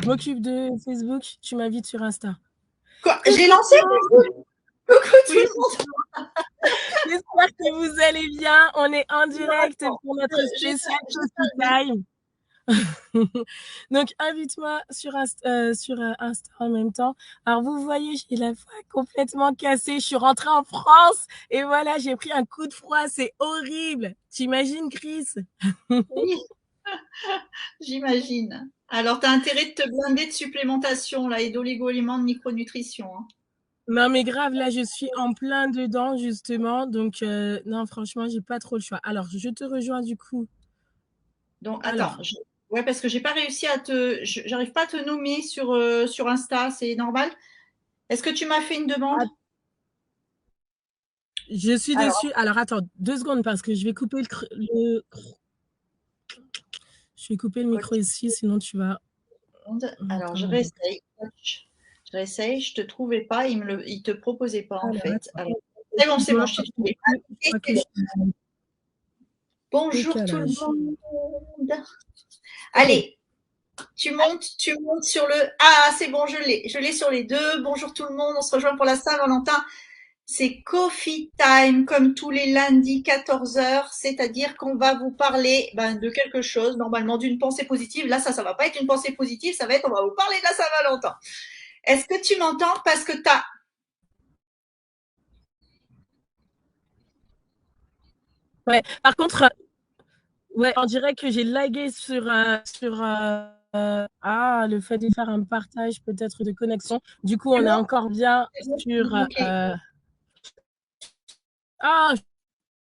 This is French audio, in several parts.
Je m'occupe de Facebook, tu m'invites sur Insta. Quoi? Coucou J'ai tout lancé le monde. coucou tout Oui, le monde. j'espère que vous allez bien. On est en Non, direct attends, pour notre spécial je Coffee t'invite. Time. Donc, invite-moi sur Insta en même temps. Alors, vous voyez, j'ai la voix complètement cassée. Je suis rentrée en France et voilà, j'ai pris un coup de froid. C'est horrible. T'imagines, Chris? Oui, j'imagine. Alors, tu as intérêt de te blinder de supplémentation là, et d'oligo-éléments de micronutrition. Hein. Non, mais grave, là, je suis en plein dedans, justement. Donc, non, franchement, j'ai pas trop le choix. Alors, je te rejoins du coup. Donc, attends. Alors, Ouais, parce que j'ai pas réussi à te. J'arrive pas à te nommer sur Insta, c'est normal. Est-ce que tu m'as fait une demande? je suis Alors, dessus. Alors, attends 2 secondes parce que je vais couper je vais couper le micro coach ici, sinon tu vas monde. Alors, je entendre. Donc, réessaye. Coach. Je réessaye. Je te trouvais pas. Il te proposait pas en alors, fait. attends. Alors, c'est bon, Écoute-moi je t'ai parce que trouvé. du coup, je crois que je suis en Bonjour tout le décalage. monde. Ok. Allez, tu montes sur le. Ah, c'est bon, je l'ai sur les deux. Bonjour tout le monde, on se rejoint pour la Saint-Valentin. C'est Coffee Time, comme tous les lundis 14 heures, c'est-à-dire qu'on va vous parler de quelque chose, normalement d'une pensée positive. Là, ça va pas être une pensée positive, ça va être, on va vous parler de la Saint-Valentin. Est-ce que tu m'entends? Parce que t'as. Ouais. Par contre, ouais, on dirait que j'ai lagué sur le fait de faire un partage peut-être de connexion. Du coup, C'est on est bon? encore bien C'est bon? sur Ok. ah,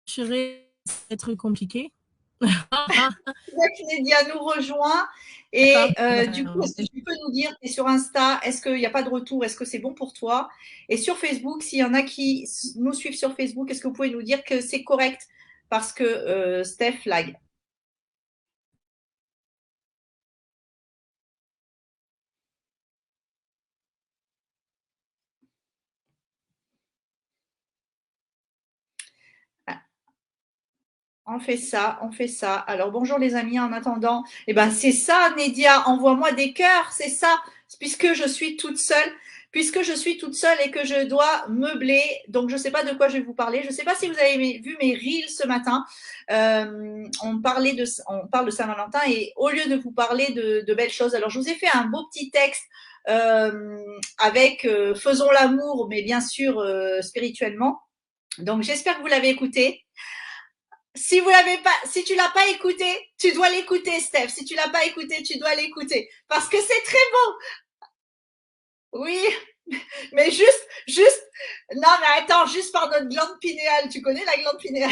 chérie, c'est être compliqué. Nédia nous rejoint. D'accord. Et On va du faire coup, si tu peux nous dire, tu es sur Insta, est-ce qu'il n'y a pas de retour? Est-ce que c'est bon pour toi? Et sur Facebook, s'il y en a qui nous suivent sur Facebook, est-ce que vous pouvez nous dire que c'est correct? Parce que Steph lag. Ah, on fait ça, on fait ça. Alors bonjour les amis, en attendant, eh ben c'est ça, Nédia, envoie-moi des cœurs, c'est ça, puisque je suis toute seule, puisque je suis toute seule et que je dois meubler, donc je ne sais pas de quoi je vais vous parler. Je ne sais pas si vous avez vu mes reels ce matin. On parle de Saint-Valentin et au lieu de vous parler de belles choses, alors je vous ai fait un beau petit texte avec faisons l'amour, mais bien sûr spirituellement. Donc j'espère que vous l'avez écouté. Si vous l'avez pas, si tu l'as pas écouté, tu dois l'écouter, Steph. Si tu l'as pas écouté, tu dois l'écouter parce que c'est très beau. Oui, mais non, mais attends, juste par notre glande pinéale. Tu connais la glande pinéale?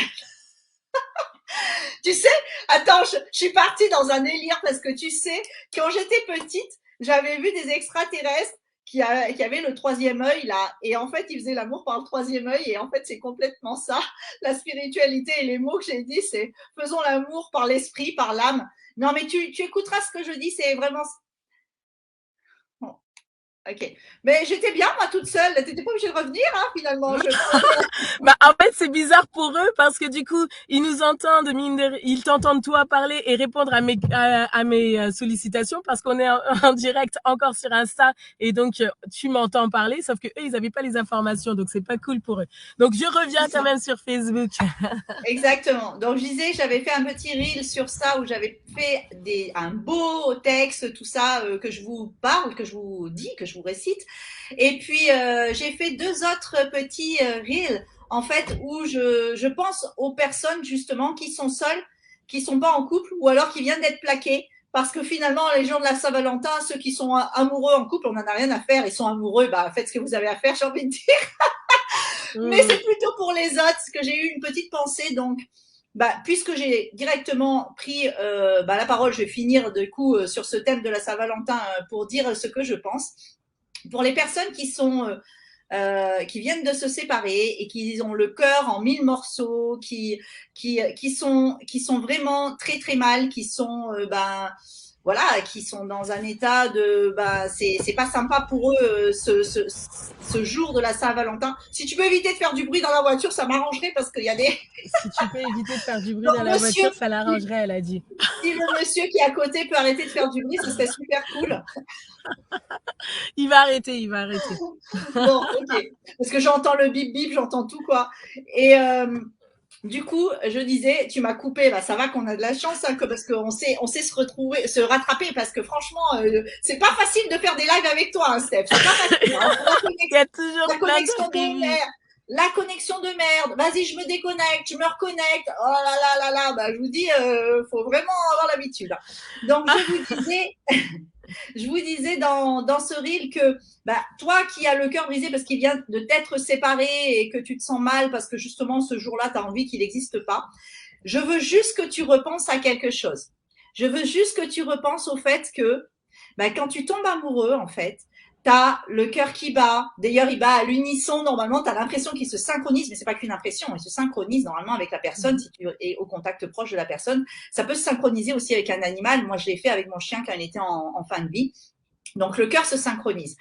Tu sais, attends, je suis partie dans un délire parce que tu sais, quand j'étais petite, j'avais vu des extraterrestres qui avaient le troisième œil là, et en fait, ils faisaient l'amour par le troisième œil, et en fait, c'est complètement ça. La spiritualité et les mots que j'ai dit, c'est faisons l'amour par l'esprit, par l'âme. Non, mais tu écouteras ce que je dis, c'est vraiment. Bon, ok. Mais j'étais bien, moi, toute seule. T'étais pas obligée de revenir, hein, finalement. Je croyais. Bah, en fait, c'est bizarre pour eux parce que du coup, ils nous entendent, ils t'entendent toi parler et répondre à mes sollicitations parce qu'on est en direct encore sur Insta et donc tu m'entends parler, sauf que eux, ils n'avaient pas les informations, donc c'est pas cool pour eux. Donc je reviens quand même sur Facebook. Exactement. Donc, je disais, j'avais fait un petit reel sur ça où j'avais fait un beau texte, tout ça, que je vous parle, que je vous dis, que je vous récite. Et puis, j'ai fait deux autres petits reels, en fait, où je pense aux personnes, justement, qui sont seules, qui sont pas en couple, ou alors qui viennent d'être plaquées. Parce que finalement, les jours de la Saint-Valentin, ceux qui sont amoureux en couple, on n'en a rien à faire. Ils sont amoureux, bah, faites ce que vous avez à faire, j'ai envie de dire. Mais Hmm. c'est plutôt pour les autres que j'ai eu une petite pensée. Donc, puisque j'ai directement pris la parole, je vais finir du coup sur ce thème de la Saint-Valentin pour dire ce que je pense. Pour les personnes qui viennent de se séparer et qui ont le cœur en mille morceaux, qui sont vraiment très très mal, qui sont voilà, qui sont dans un état de, bah, c'est pas sympa pour eux ce jour de la Saint-Valentin. Si tu peux éviter de faire du bruit dans la voiture, ça m'arrangerait parce qu'il y a des Si tu peux éviter de faire du bruit dans donc, la monsieur, voiture, ça l'arrangerait, elle a dit. si le monsieur qui est à côté peut arrêter de faire du bruit, ce serait super cool. Il va arrêter, il va arrêter. Bon, ok. Parce que j'entends le bip bip, j'entends tout quoi. Et du coup, je disais, tu m'as coupé, bah ça va qu'on a de la chance, hein, parce qu'on sait se retrouver, se rattraper, parce que franchement, c'est pas facile de faire des lives avec toi, hein, Steph. C'est pas facile. Hein. Il y a toujours La plein connexion de d'imprévus. merde. La connexion de merde. Vas-y, je me déconnecte, je me reconnecte. Oh là là là là. Bah, je vous dis, faut vraiment avoir l'habitude. Donc, je vous disais dans ce reel que bah, toi qui as le cœur brisé parce qu'il vient de t'être séparé et que tu te sens mal parce que justement ce jour-là, tu as envie qu'il n'existe pas, je veux juste que tu repenses à quelque chose. Je veux juste que tu repenses au fait que bah, quand tu tombes amoureux, en fait, tu as le cœur qui bat. D'ailleurs, il bat à l'unisson. Normalement, tu as l'impression qu'il se synchronise, mais c'est pas qu'une impression. Il se synchronise normalement avec la personne si tu es au contact proche de la personne. Ça peut se synchroniser aussi avec un animal. Moi, je l'ai fait avec mon chien quand il était en fin de vie. Donc, le cœur se synchronise.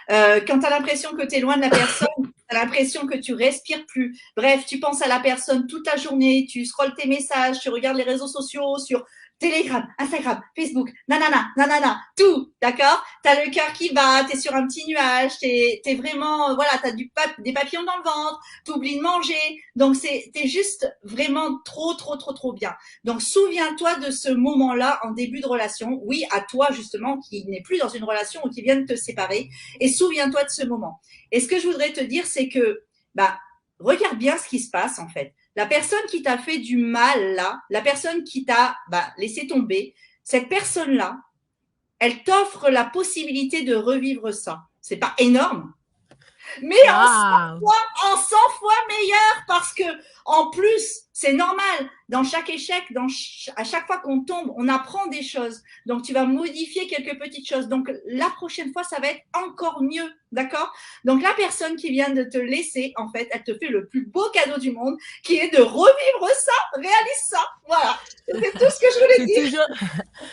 Quand tu as l'impression que tu es loin de la personne, tu as l'impression que tu respires plus. Bref, tu penses à la personne toute la journée, tu scrolles tes messages, tu regardes les réseaux sociaux sur Telegram, Instagram, Facebook, nanana, nanana, tout, d'accord. T'as le cœur qui bat, t'es sur un petit nuage, t'es vraiment, voilà, t'as des papillons dans le ventre, t'oublies de manger, donc t'es juste vraiment trop, trop, trop, trop bien. Donc souviens-toi de ce moment-là en début de relation, oui, à toi justement qui n'est plus dans une relation ou qui vient de te séparer, et souviens-toi de ce moment. Et ce que je voudrais te dire, c'est que, bah, regarde bien ce qui se passe en fait. La personne qui t'a fait du mal là, la personne qui t'a laissé tomber, cette personne-là, elle t'offre la possibilité de revivre ça. C'est pas énorme, mais Waouh! en 100 fois meilleur parce que en plus c'est normal dans chaque échec à chaque fois qu'on tombe on apprend des choses donc tu vas modifier quelques petites choses donc la prochaine fois ça va être encore mieux d'accord donc la personne qui vient de te laisser en fait elle te fait le plus beau cadeau du monde qui est de revivre ça réalise ça voilà c'est tout ce que je voulais C'est dire. toujours,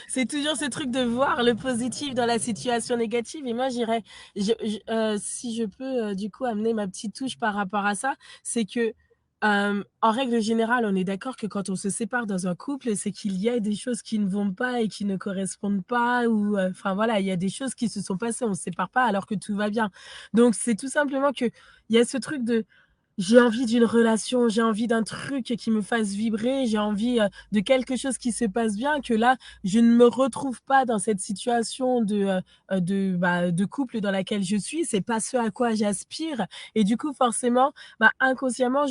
c'est toujours ce truc de voir le positif dans la situation négative. Et moi, si je peux du coup amener ma petite touche par rapport à ça, c'est que en règle générale, on est d'accord que quand on se sépare dans un couple, c'est qu'il y a des choses qui ne vont pas et qui ne correspondent pas, ou enfin voilà, il y a des choses qui se sont passées, on ne se sépare pas alors que tout va bien. Donc c'est tout simplement que il y a ce truc de j'ai envie d'une relation, j'ai envie d'un truc qui me fasse vibrer, j'ai envie de quelque chose qui se passe bien, que là, je ne me retrouve pas dans cette situation de couple dans laquelle je suis. C'est pas ce à quoi j'aspire. Et du coup, forcément, inconsciemment,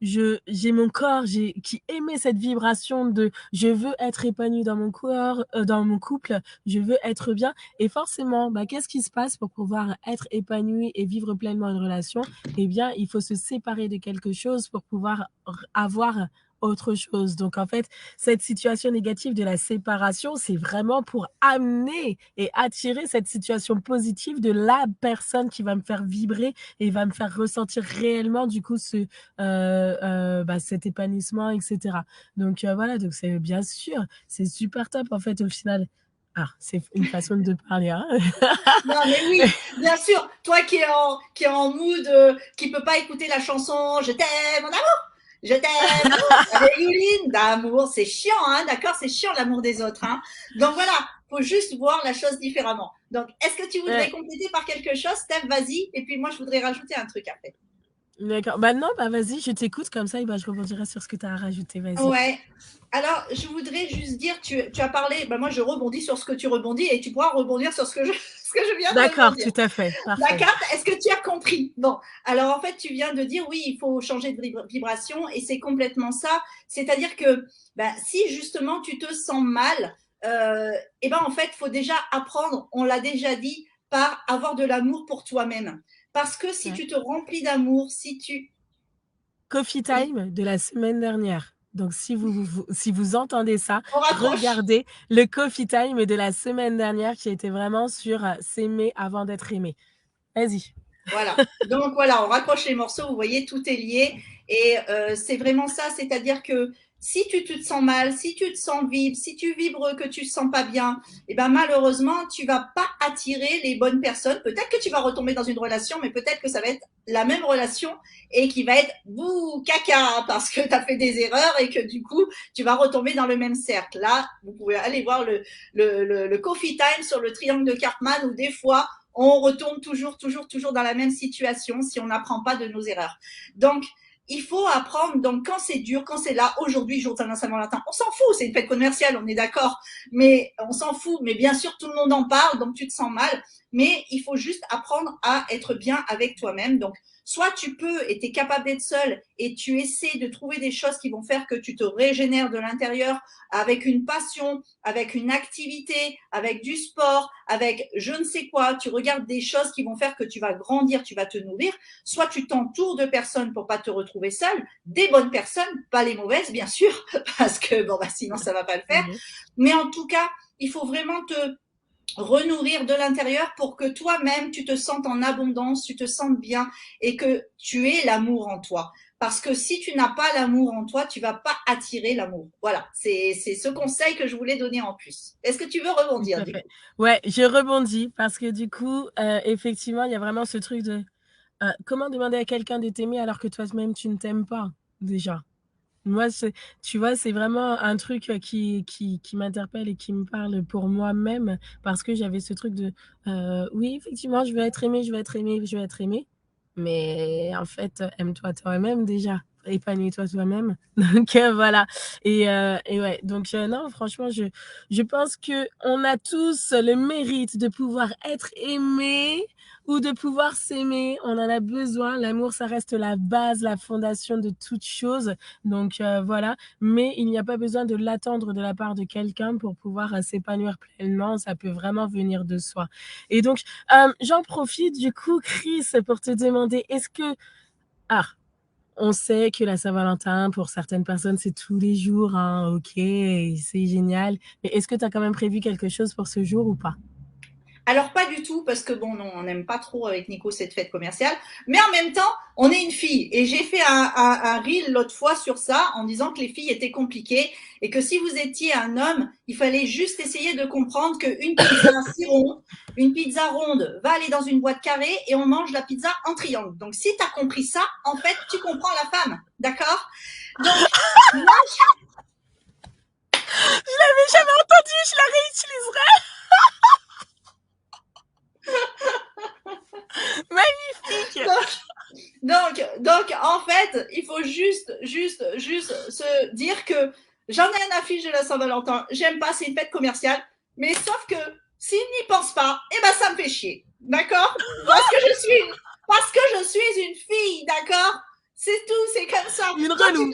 j'ai mon corps qui émet cette vibration de je veux être épanoui dans mon corps, dans mon couple, je veux être bien. Et forcément, qu'est-ce qui se passe pour pouvoir être épanoui et vivre pleinement une relation? Eh bien, il faut se séparer de quelque chose pour pouvoir avoir autre chose. Donc, en fait, cette situation négative de la séparation, c'est vraiment pour amener et attirer cette situation positive de la personne qui va me faire vibrer et va me faire ressentir réellement, du coup, cet épanouissement, etc. Donc, voilà, donc c'est bien sûr, c'est super top, en fait, au final. Ah, c'est une façon de parler, hein. Non, mais oui, bien sûr. Toi qui est en mood, qui peut pas écouter la chanson Je t'aime, mon amour, je t'aime, avec Yuline, d'amour, c'est chiant, hein, d'accord, c'est chiant l'amour des autres, hein. Donc voilà, faut juste voir la chose différemment. Donc, est-ce que tu voudrais Ouais. compléter par quelque chose, Steph, vas-y, et puis moi je voudrais rajouter un truc après. D'accord. Non, vas-y, je t'écoute comme ça et je rebondirai sur ce que tu as à rajouter. Vas-y. Ouais. Alors, je voudrais juste dire, tu as parlé, moi je rebondis sur ce que tu rebondis et tu pourras rebondir sur ce que ce que je viens de D'accord, rebondir. tout à fait. Parfait. D'accord. Est-ce que tu as compris? Bon, alors en fait, tu viens de dire oui, il faut changer de vibration et c'est complètement ça. C'est-à-dire que si justement tu te sens mal, en fait, il faut déjà apprendre, on l'a déjà dit, par avoir de l'amour pour toi-même. Parce que si Ouais. tu te remplis d'amour, si tu... Coffee Oui, time de la semaine dernière. Donc, si vous entendez ça, on raccroche. regardez le coffee time de la semaine dernière qui était vraiment sur s'aimer avant d'être aimé. Vas-y. Voilà. Donc voilà, on raccroche les morceaux, vous voyez, tout est lié. Et c'est vraiment ça, c'est-à-dire que Si tu te sens mal, si tu te sens vivre, si tu vibres que tu ne sens pas bien, et ben malheureusement, tu vas pas attirer les bonnes personnes. Peut-être que tu vas retomber dans une relation, mais peut-être que ça va être la même relation et qui va être bouh, caca, parce que tu as fait des erreurs et que du coup, tu vas retomber dans le même cercle. Là, vous pouvez aller voir le Coffee Time sur le triangle de Cartman où des fois, on retombe toujours dans la même situation si on n'apprend pas de nos erreurs. Donc, il faut apprendre. Donc, quand c'est dur, quand c'est là, aujourd'hui, jour de Saint-Valentin, on s'en fout, c'est une fête commerciale, on est d'accord, mais on s'en fout. Mais bien sûr, tout le monde en parle, donc tu te sens mal. Mais il faut juste apprendre à être bien avec toi-même. Donc, soit tu peux et tu es capable d'être seul et tu essaies de trouver des choses qui vont faire que tu te régénères de l'intérieur avec une passion, avec une activité, avec du sport, avec je ne sais quoi. Tu regardes des choses qui vont faire que tu vas grandir, tu vas te nourrir. Soit tu t'entoures de personnes pour pas te retrouver seul, des bonnes personnes, pas les mauvaises bien sûr, parce que bon bah sinon ça va pas le faire. Mhm. Mais en tout cas, il faut vraiment te renourrir de l'intérieur pour que toi-même tu te sentes en abondance, tu te sentes bien et que tu aies l'amour en toi. Parce que si tu n'as pas l'amour en toi, tu vas pas attirer l'amour. Voilà, c'est ce conseil que je voulais donner en plus. Est-ce que tu veux Tout rebondir à du fait. coup? Ouais, je rebondis parce que du coup, effectivement, il y a vraiment ce truc de comment demander à quelqu'un de t'aimer alors que toi-même tu ne t'aimes pas déjà. Moi, tu vois, c'est vraiment un truc qui m'interpelle et qui me parle pour moi-même parce que j'avais ce truc de oui, effectivement, je veux être aimée, je veux être aimée, je veux être aimée. Mais en fait, aime-toi toi-même déjà. Épanouis-toi toi-même. Donc voilà. Et ouais, donc non, franchement, je pense que on a tous le mérite de pouvoir être aimé ou de pouvoir s'aimer. On en a besoin. L'amour, ça reste la base, la fondation de toute chose. Donc voilà, mais il n'y a pas besoin de l'attendre de la part de quelqu'un pour pouvoir s'épanouir pleinement. Ça peut vraiment venir de soi. Et donc, j'en profite du coup, Chris, pour te demander, est-ce que... Ah, on sait que la Saint-Valentin, pour certaines personnes, c'est tous les jours, hein, ok, c'est génial. Mais est-ce que tu as quand même prévu quelque chose pour ce jour ou pas? Alors pas du tout, parce que bon, non, on n'aime pas trop avec Nico cette fête commerciale, mais en même temps, on est une fille. Et j'ai fait un reel l'autre fois sur ça, en disant que les filles étaient compliquées, et que si vous étiez un homme, il fallait juste essayer de comprendre qu'une pizza si ronde, une pizza ronde va aller dans une boîte carrée, et on mange la pizza en triangle. Donc si tu as compris ça, en fait, tu comprends la femme, d'accord? Donc, moi, Je l'avais jamais entendu, je la réutiliserai. Magnifique. donc, en fait, il faut juste se dire que j'en ai un affiche de la Saint-Valentin, j'aime pas, c'est une fête commerciale, mais sauf que s'il n'y pense pas, eh ben ça me fait chier, d'accord? Parce que je suis une fille, d'accord? C'est tout, c'est comme ça. Une Toi, tu, relou.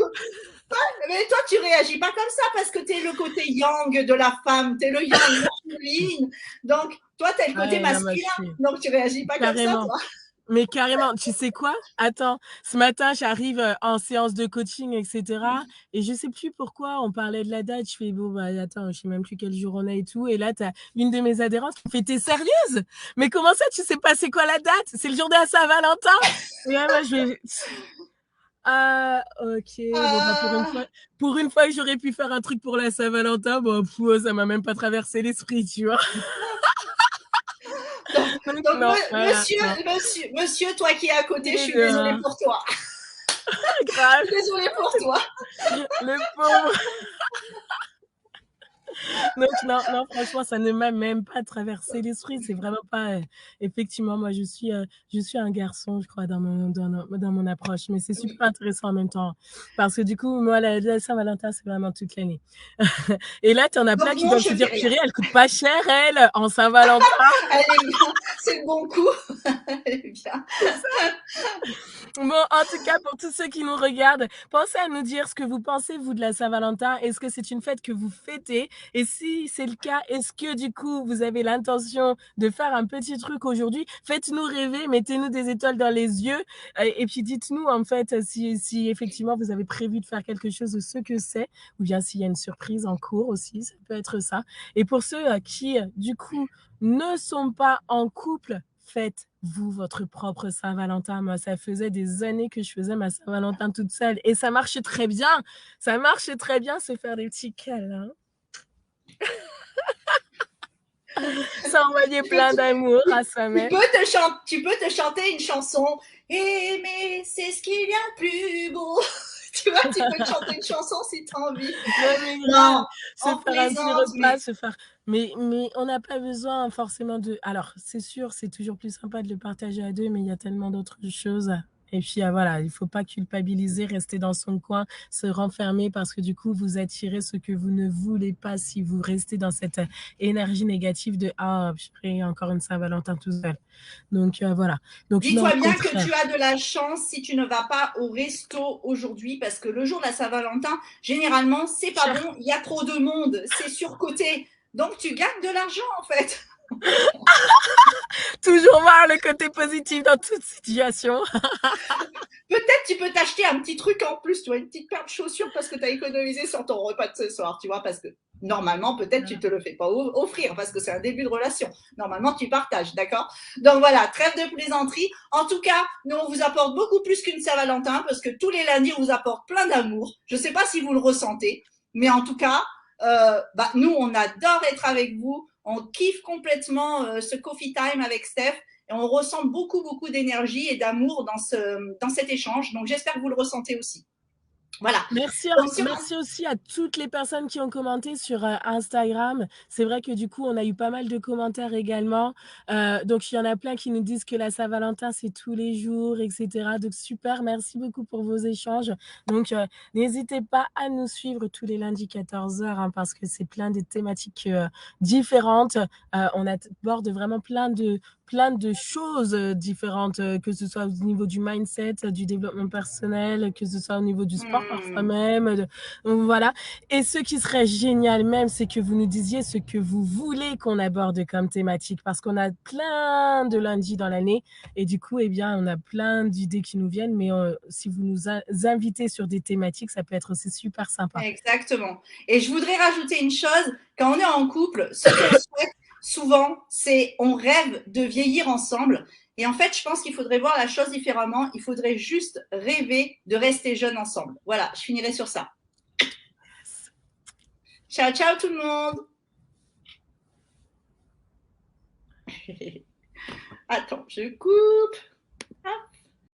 mais toi, tu réagis pas comme ça parce que t'es le côté yang de la femme, t'es le yang masculine. Donc, toi, t'es le côté Ouais, non, moi, je masculin. suis Donc, tu réagis pas comme ça, carrément. toi. Mais carrément, tu sais quoi? Attends, ce matin, j'arrive en séance de coaching, etc. Et je sais plus pourquoi on parlait de la date. Je fais, bon, bah, attends, je sais même plus quel jour on est et tout. Et là, t'as une de mes adhérentes qui me fait, t'es sérieuse? Mais comment ça, tu sais pas c'est quoi la date? C'est le jour de la Saint-Valentin? Et là, moi, je vais, ah, ok. Bon, bah, Ah. pour une fois que j'aurais pu faire un truc pour la Saint-Valentin, bon, ça m'a même pas traversé l'esprit, tu vois. Donc, Donc, donc, non, voilà, monsieur, non. monsieur, toi qui es à côté, je Et suis désolée pour toi. grave, Je suis désolée pour toi. le pauvre. Donc, non, non, franchement, ça ne m'a même pas traversé l'esprit. C'est vraiment pas. Effectivement, moi, je suis un garçon, je crois, dans mon approche. Mais c'est super intéressant en même temps. Parce que du coup, moi, la Saint-Valentin, c'est vraiment toute l'année. Et là, tu en as plein Donc, qui non, doivent je se fais dire, rien. purée, elle coûte pas cher, elle, en Saint-Valentin. Elle est bien. C'est le bon coup. Elle est bien. Bon, en tout cas, pour tous ceux qui nous regardent, pensez à nous dire ce que vous pensez, vous, de la Saint-Valentin. Est-ce que c'est une fête que vous fêtez? Et si c'est le cas, est-ce que du coup, vous avez l'intention de faire un petit truc aujourd'hui? Faites-nous rêver, mettez-nous des étoiles dans les yeux. Et puis dites-nous, en fait, si effectivement vous avez prévu de faire quelque chose de ce que c'est, ou bien s'il y a une surprise en cours aussi, ça peut être ça. Et pour ceux qui, du coup, ne sont pas en couple, faites vous, votre propre Saint-Valentin. Moi, ça faisait des années que je faisais ma Saint-Valentin toute seule et ça marchait très bien. Ça marchait très bien, se faire des petits câlins. S'envoyer Tu peux, plein d'amour à soi-même. tu peux te chanter une chanson. Aimer, c'est ce qu'il y a de plus beau. Tu vois, tu peux te chanter une chanson si tu as envie. Non, mais grave, Non, se on faire un petit plaisante, repas, mais se faire mais on n'a pas besoin forcément de alors c'est sûr, c'est toujours plus sympa de le partager à 2, mais il y a tellement d'autres choses et puis, voilà, il faut pas culpabiliser, rester dans son coin, se renfermer parce que du coup, vous attirez ce que vous ne voulez pas si vous restez dans cette, énergie négative de: «Ah, purée, encore une Saint-Valentin tout seul». Donc, voilà. Donc non, au dis-toi bien que tu contraire. as de la chance si tu ne vas pas au resto aujourd'hui parce que le jour de la Saint-Valentin, généralement, c'est pas Cher. bon, il y a trop de monde, c'est surcoté. Donc tu gagnes de l'argent en fait. Toujours voir le côté positif dans toute situation. Peut-être tu peux t'acheter un petit truc en plus, tu vois, une petite paire de chaussures parce que tu as économisé sur ton repas de ce soir, tu vois, parce que normalement, peut-être tu te le fais pas offrir parce que c'est un début de relation. Normalement, tu partages, d'accord? Donc voilà, trêve de plaisanterie. En tout cas, nous, on vous apporte beaucoup plus qu'une Saint-Valentin parce que tous les lundis, on vous apporte plein d'amour. Je sais pas si vous le ressentez, mais en tout cas, nous, on adore être avec vous. On kiffe complètement ce coffee time avec Steph. Et on ressent beaucoup, beaucoup d'énergie et d'amour dans cet échange. Donc, j'espère que vous le ressentez aussi. Voilà. Merci, Donc, merci aussi à toutes les personnes qui ont commenté sur Instagram. C'est vrai que du coup, on a eu pas mal de commentaires également. Donc, il y en a plein qui nous disent que la Saint-Valentin, c'est tous les jours, etc. Donc, super, merci beaucoup pour vos échanges. Donc, n'hésitez pas à nous suivre tous les lundis 14h hein, parce que c'est plein de thématiques différentes. On aborde vraiment plein de choses différentes, que ce soit au niveau du mindset, du développement personnel, que ce soit au niveau du sport parfois même. Voilà. Et ce qui serait génial même, c'est que vous nous disiez ce que vous voulez qu'on aborde comme thématique, parce qu'on a plein de lundis dans l'année, et du coup, eh bien, on a plein d'idées qui nous viennent, mais si vous nous invitez sur des thématiques, ça peut être aussi super sympa. exactement. Et je voudrais rajouter une chose. Quand on est en couple, ce qu'on souhaite souvent, c'est on rêve de vieillir ensemble. Et en fait, je pense qu'il faudrait voir la chose différemment. Il faudrait juste rêver de rester jeune ensemble. Voilà, je finirai sur ça. Ciao, ciao tout le monde. Attends, je coupe.